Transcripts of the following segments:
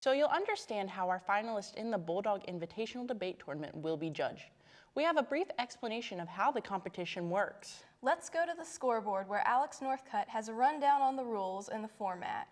so you'll understand how our finalists in the Bulldog Invitational debate tournament will be judged. We have a brief explanation of how the competition works. Let's go to the scoreboard where Alex Northcutt has a rundown on the rules and the format.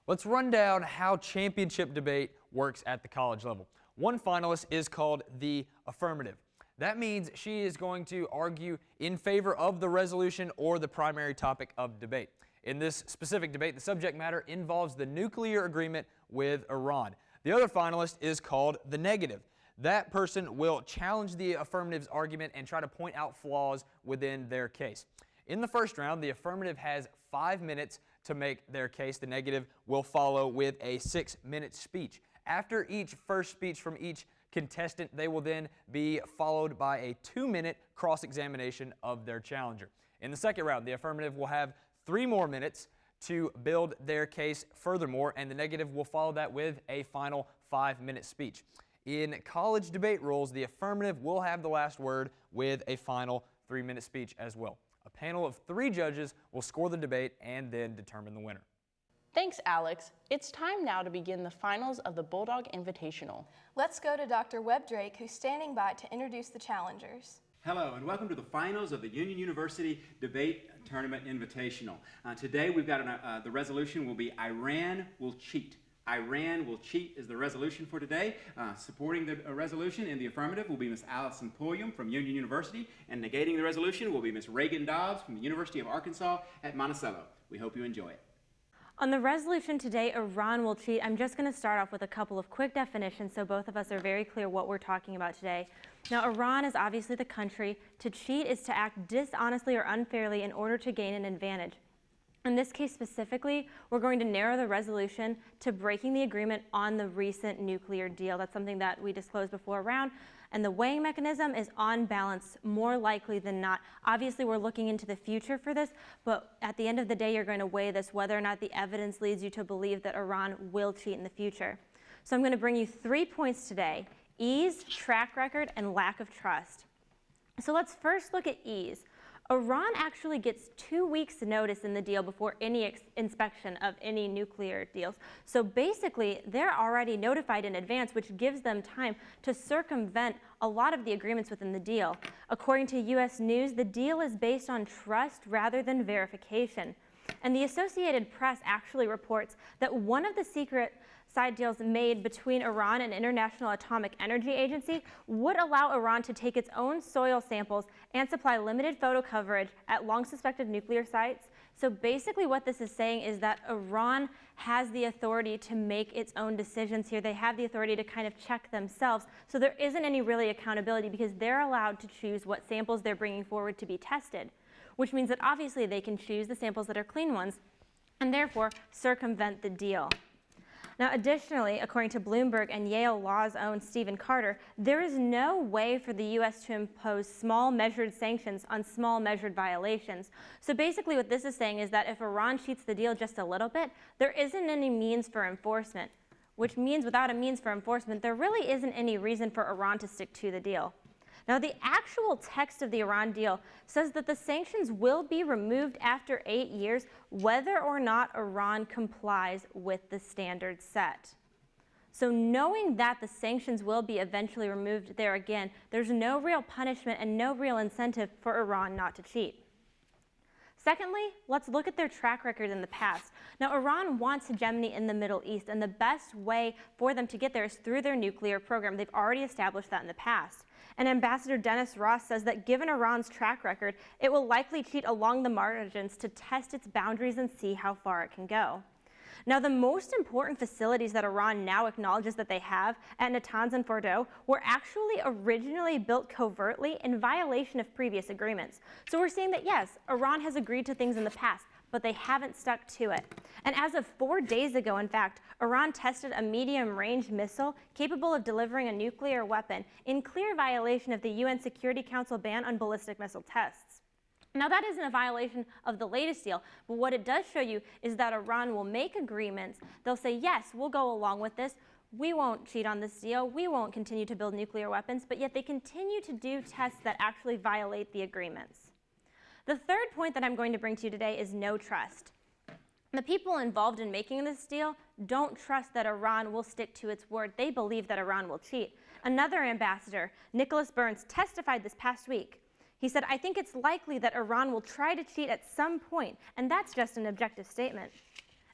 Let's run down how championship debate works at the college level. One finalist is called the affirmative. That means she is going to argue in favor of the resolution or the primary topic of debate. In this specific debate, the subject matter involves the nuclear agreement with Iran. The other finalist is called the negative. That person will challenge the affirmative's argument and try to point out flaws within their case. In the first round, the affirmative has 5 minutes to make their case. The negative will follow with a 6-minute speech. After each first speech from each contestant, they will then be followed by a 2-minute cross-examination of their challenger. In the second round, the affirmative will have 3 more minutes to build their case furthermore, and the negative will follow that with a final 5-minute speech. In college debate rules, the affirmative will have the last word with a final 3-minute speech as well. A panel of 3 judges will score the debate and then determine the winner. Thanks, Alex. It's time now to begin the finals of the Bulldog Invitational. Let's go to Dr. Webb Drake, who's standing by to introduce the challengers. Hello and welcome to the finals of the Union University Debate Tournament Invitational. Today we've got the resolution will be Iran will cheat. Iran will cheat is the resolution for today. Supporting the resolution in the affirmative will be Miss Allison Pulliam from Union University, and negating the resolution will be Miss Reagan Dobbs from the University of Arkansas at Monticello. We hope you enjoy it. On the resolution today, Iran will cheat, I'm just going to start off with a couple of quick definitions so both of us are very clear what we're talking about today. Now, Iran is obviously the country. To cheat is to act dishonestly or unfairly in order to gain an advantage. In this case specifically, we're going to narrow the resolution to breaking the agreement on the recent nuclear deal. That's something that we disclosed before around. And the weighing mechanism is on balance, more likely than not. Obviously, we're looking into the future for this, but at the end of the day, you're going to weigh this whether or not the evidence leads you to believe that Iran will cheat in the future. So I'm going to bring you 3 points today: ease, track record, and lack of trust. So let's first look at ease. Iran actually gets 2 weeks notice in the deal before any inspection of any nuclear deals. So basically, they're already notified in advance, which gives them time to circumvent a lot of the agreements within the deal. According to U.S. News, the deal is based on trust rather than verification. And the Associated Press actually reports that one of the secret side deals made between Iran and International Atomic Energy Agency would allow Iran to take its own soil samples and supply limited photo coverage at long-suspected nuclear sites. So basically what this is saying is that Iran has the authority to make its own decisions here. They have the authority to kind of check themselves. So there isn't any really accountability because they're allowed to choose what samples they're bringing forward to be tested, which means that obviously they can choose the samples that are clean ones and therefore circumvent the deal. Now, additionally, according to Bloomberg and Yale Law's own Stephen Carter, there is no way for the U.S. to impose small measured sanctions on small measured violations. So basically what this is saying is that if Iran cheats the deal just a little bit, there isn't any means for enforcement, which means without a means for enforcement, there really isn't any reason for Iran to stick to the deal. Now, the actual text of the Iran deal says that the sanctions will be removed after 8 years, whether or not Iran complies with the standards set. So knowing that the sanctions will be eventually removed there again, there's no real punishment and no real incentive for Iran not to cheat. Secondly, let's look at their track record in the past. Now, Iran wants hegemony in the Middle East, and the best way for them to get there is through their nuclear program. They've already established that in the past. And Ambassador Dennis Ross says that given Iran's track record, it will likely cheat along the margins to test its boundaries and see how far it can go. Now, the most important facilities that Iran now acknowledges that they have at Natanz and Fordow were actually originally built covertly in violation of previous agreements. So we're seeing that, yes, Iran has agreed to things in the past, but they haven't stuck to it. And as of 4 days ago, in fact, Iran tested a medium-range missile capable of delivering a nuclear weapon in clear violation of the UN Security Council ban on ballistic missile tests. Now, that isn't a violation of the latest deal, but what it does show you is that Iran will make agreements. They'll say, yes, we'll go along with this. We won't cheat on this deal. We won't continue to build nuclear weapons, but yet they continue to do tests that actually violate the agreements. The third point that I'm going to bring to you today is no trust. The people involved in making this deal don't trust that Iran will stick to its word. They believe that Iran will cheat. Another ambassador, Nicholas Burns, testified this past week. He said, "I think it's likely that Iran will try to cheat at some point, and that's just an objective statement."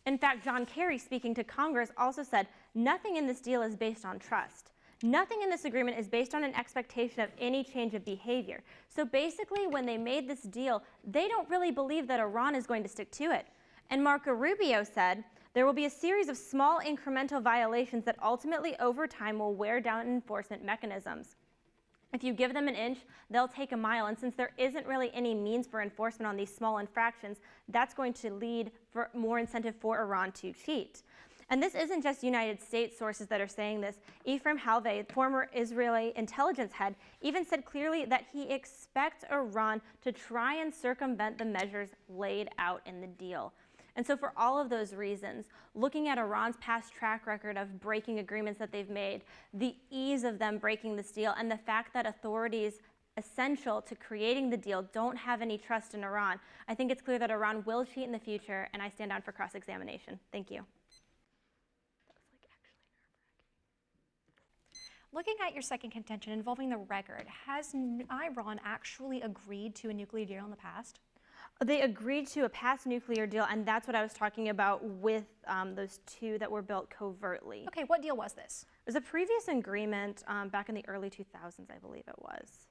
In fact, John Kerry, speaking to Congress, also said, "Nothing in this deal is based on trust. Nothing in this agreement is based on an expectation of any change of behavior." So basically, when they made this deal, they don't really believe that Iran is going to stick to it. And Marco Rubio said, "There will be a series of small incremental violations that ultimately over time will wear down enforcement mechanisms. If you give them an inch, they'll take a mile, and since there isn't really any means for enforcement on these small infractions, that's going to lead for more incentive for Iran to cheat." And this isn't just United States sources that are saying this. Ephraim Halvey, former Israeli intelligence head, even said clearly that he expects Iran to try and circumvent the measures laid out in the deal. And so for all of those reasons, looking at Iran's past track record of breaking agreements that they've made, the ease of them breaking this deal, and the fact that authorities essential to creating the deal don't have any trust in Iran, I think it's clear that Iran will cheat in the future, and I stand down for cross-examination. Thank you. Looking at your second contention involving the record, has Iran actually agreed to a nuclear deal in the past? They agreed to a past nuclear deal, and that's what I was talking about with those two that were built covertly. Okay, what deal was this? It was a previous agreement back in the early 2000s, I believe it was.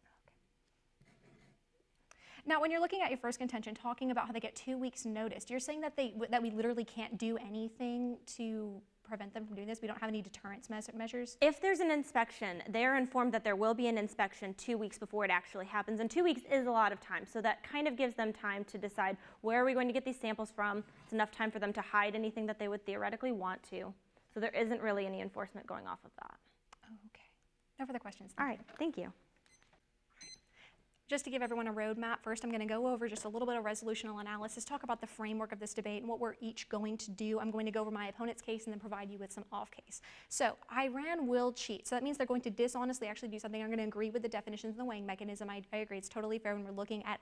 Now, when you're looking at your first contention, talking about how they get 2 weeks' notice, you're saying that we literally can't do anything to prevent them from doing this? We don't have any deterrence measures? If there's an inspection, they're informed that there will be an inspection 2 weeks before it actually happens, and 2 weeks is a lot of time, so that kind of gives them time to decide where are we going to get these samples from. It's enough time for them to hide anything that they would theoretically want to. So there isn't really any enforcement going off of that. Okay. No further questions. All right, thank you. Just to give everyone a roadmap, first I'm going to go over just a little bit of resolutional analysis, talk about the framework of this debate and what we're each going to do. I'm going to go over my opponent's case and then provide you with some off case. So Iran will cheat. So that means they're going to dishonestly actually do something. I'm going to agree with the definitions and the weighing mechanism. I agree, it's totally fair when we're looking at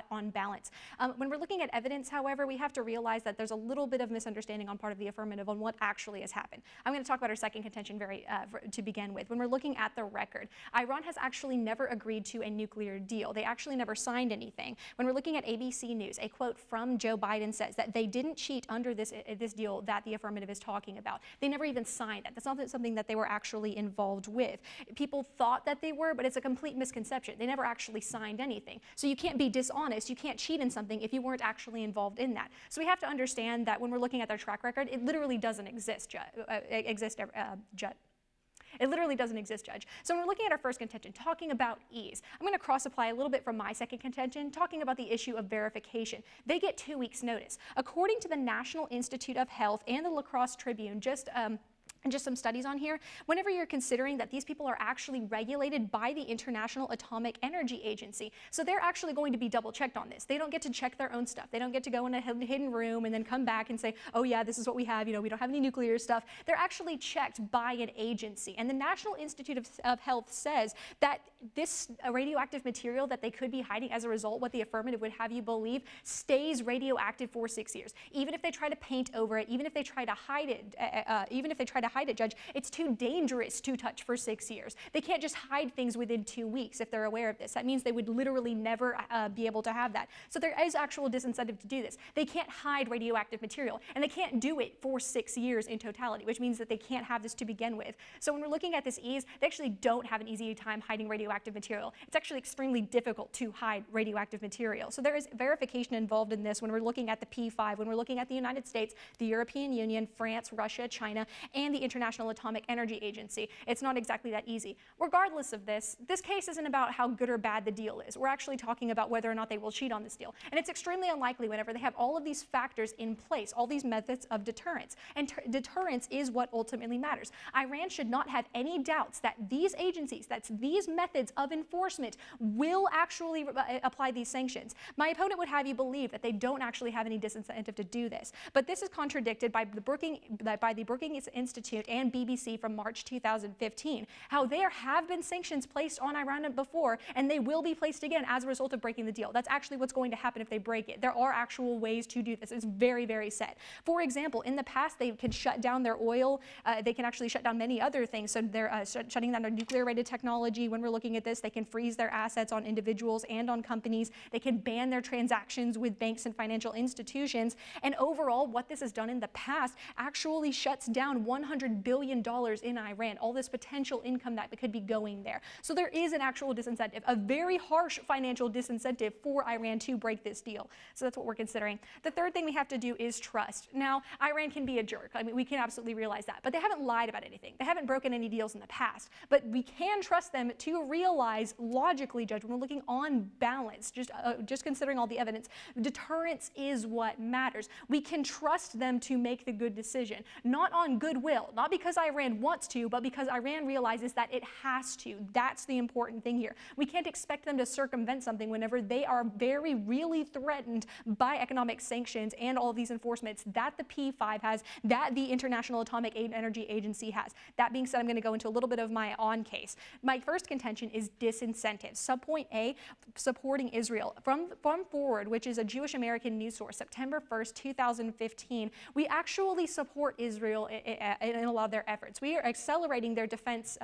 on balance. When we're looking at evidence, however, we have to realize that there's a little bit of misunderstanding on part of the affirmative on what actually has happened. I'm going to talk about our second contention to begin with. When we're looking at the record, Iran has actually never agreed to a nuclear deal. They actually never signed anything. When we're looking at ABC News, a quote from Joe Biden says that they didn't cheat under this deal that the affirmative is talking about. They never even signed that. That's not something that they were actually involved with. People thought that they were, but it's a complete misconception. They never actually signed anything. So you can't be dishonest. You can't cheat in something if you weren't actually involved in that. So we have to understand that when we're looking at their track record, it literally doesn't exist, It literally doesn't exist, Judge. So when we're looking at our first contention, talking about ease, I'm going to cross-apply a little bit from my second contention, talking about the issue of verification. They get 2 weeks' notice. According to the National Institute of Health and the La Crosse Tribune, and just some studies on here, whenever you're considering that these people are actually regulated by the International Atomic Energy Agency, so they're actually going to be double checked on this. They don't get to check their own stuff. They don't get to go in a hidden room and then come back and say, oh yeah, this is what we have, we don't have any nuclear stuff. They're actually checked by an agency. And the National Institute of Health says that this radioactive material that they could be hiding as a result, what the affirmative would have you believe, stays radioactive for 6 years. Even if they try to paint over it, even if they try to hide it, Judge, it's too dangerous to touch for 6 years. They can't just hide things within 2 weeks if they're aware of this. That means they would literally never be able to have that. So there is actual disincentive to do this. They can't hide radioactive material, and they can't do it for 6 years in totality, which means that they can't have this to begin with. So when we're looking at this ease, they actually don't have an easy time hiding radioactive material. It's actually extremely difficult to hide radioactive material. So there is verification involved in this when we're looking at the P5, when we're looking at the United States, the European Union, France, Russia, China, and the International Atomic Energy Agency. It's not exactly that easy. Regardless of this case isn't about how good or bad the deal is. We're actually talking about whether or not they will cheat on this deal. And it's extremely unlikely whenever they have all of these factors in place, all these methods of deterrence. And deterrence is what ultimately matters. Iran should not have any doubts that these agencies, that these methods of enforcement will actually apply these sanctions. My opponent would have you believe that they don't actually have any disincentive to do this. But this is contradicted by the Brookings Institute Institute and BBC from March 2015, how there have been sanctions placed on Iran before, and they will be placed again as a result of breaking the deal. That's actually what's going to happen if they break it. There are actual ways to do this. It's very, very set. For example, in the past, they can shut down their oil. They can actually shut down many other things. So they're shutting down their nuclear-rated technology. When we're looking at this, they can freeze their assets on individuals and on companies. They can ban their transactions with banks and financial institutions. And overall, what this has done in the past actually shuts down $100 billion in Iran, all this potential income that could be going there. So there is an actual disincentive, a very harsh financial disincentive for Iran to break this deal. So that's what we're considering. The third thing we have to do is trust. Now, Iran can be a jerk. I mean, we can absolutely realize that, but they haven't lied about anything. They haven't broken any deals in the past, but we can trust them to realize logically, Judge, when we're looking on balance, just considering all the evidence, deterrence is what matters. We can trust them to make the good decision, not on goodwill, not because Iran wants to, but because Iran realizes that it has to. That's the important thing here. We can't expect them to circumvent something whenever they are very really threatened by economic sanctions and all of these enforcements that the P5 has, that the International Atomic Energy Agency has. That being said, I'm going to go into a little bit of my on case. My first contention is disincentives. Subpoint A, supporting Israel. From Forward, which is a Jewish American news source, September 1st, 2015, we actually support Israel in a lot of their efforts. We are accelerating their defense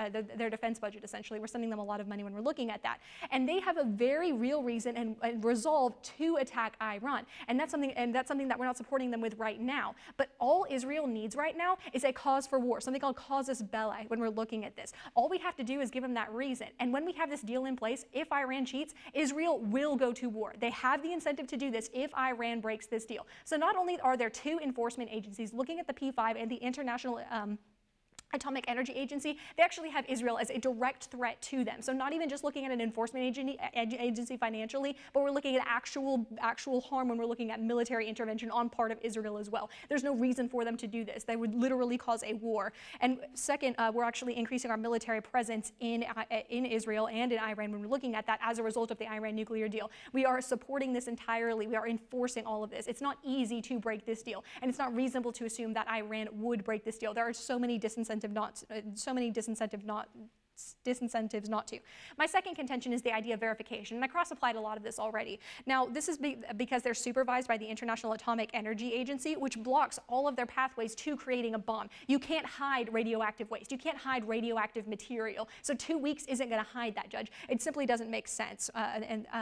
budget, essentially. We're sending them a lot of money when we're looking at that. And they have a very real reason and resolve to attack Iran. And that's something that we're not supporting them with right now. But all Israel needs right now is a cause for war, something called casus belli when we're looking at this. All we have to do is give them that reason. And when we have this deal in place, if Iran cheats, Israel will go to war. They have the incentive to do this if Iran breaks this deal. So not only are there two enforcement agencies looking at the P5 and the International Atomic Energy Agency, they actually have Israel as a direct threat to them. So not even just looking at an enforcement agency financially, but we're looking at actual harm when we're looking at military intervention on part of Israel as well. There's no reason for them to do this. They would literally cause a war. And second, we're actually increasing our military presence in Israel and in Iran when we're looking at that as a result of the Iran nuclear deal. We are supporting this entirely. We are enforcing all of this. It's not easy to break this deal, and it's not reasonable to assume that Iran would break this deal. There are so many disincentives not to. My second contention is the idea of verification, and I cross-applied a lot of this already. Now, this is because they're supervised by the International Atomic Energy Agency, which blocks all of their pathways to creating a bomb. You can't hide radioactive waste. You can't hide radioactive material. So 2 weeks isn't going to hide that, Judge. It simply doesn't make sense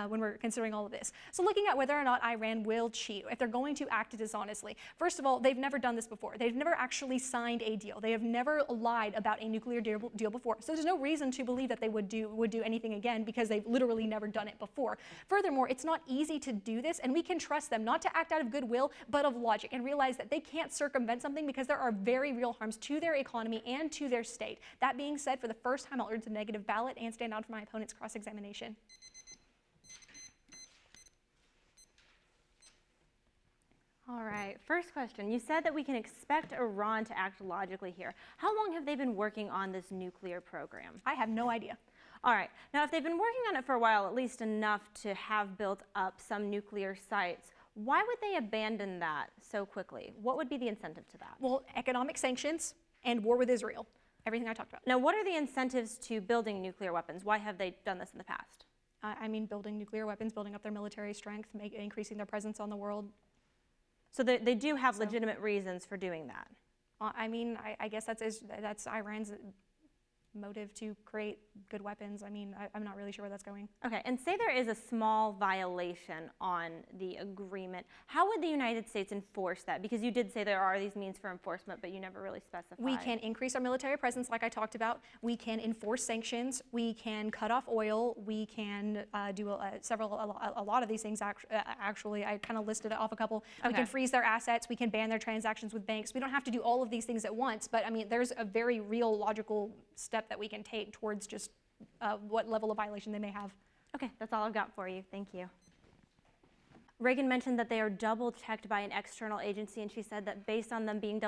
when we're considering all of this. So looking at whether or not Iran will cheat, if they're going to act dishonestly, first of all, they've never done this before. They've never actually signed a deal. They have never lied about a nuclear deal before. So there's no reason to believe that they would do anything again because they've literally never done it before. Furthermore, it's not easy to do this, and we can trust them not to act out of goodwill, but of logic, and realize that they can't circumvent something because there are very real harms to their economy and to their state. That being said, for the first time, I'll urge a negative ballot and stand down for my opponent's cross-examination. All right, first question. You said that we can expect Iran to act logically here. How long have they been working on this nuclear program? I have no idea. All right, now if they've been working on it for a while, at least enough to have built up some nuclear sites, why would they abandon that so quickly? What would be the incentive to that? Well, economic sanctions and war with Israel, everything I talked about. Now, what are the incentives to building nuclear weapons? Why have they done this in the past? I mean, building nuclear weapons, building up their military strength, increasing their presence on the world. So they do have legitimate reasons for doing that. I mean, I guess that's Iran's motive to create good weapons. I mean, I'm not really sure where that's going. Okay, and say there is a small violation on the agreement. How would the United States enforce that? Because you did say there are these means for enforcement, but you never really specified. We can increase our military presence, like I talked about. We can enforce sanctions. We can cut off oil. We can do a lot of these things. Actually, I kind of listed off a couple. Okay. We can freeze their assets. We can ban their transactions with banks. We don't have to do all of these things at once, but I mean, there's a very real logical step that we can take towards just what level of violation they may have. Okay, that's all I've got for you. Thank you. Reagan mentioned that they are double checked by an external agency, and she said that based on them being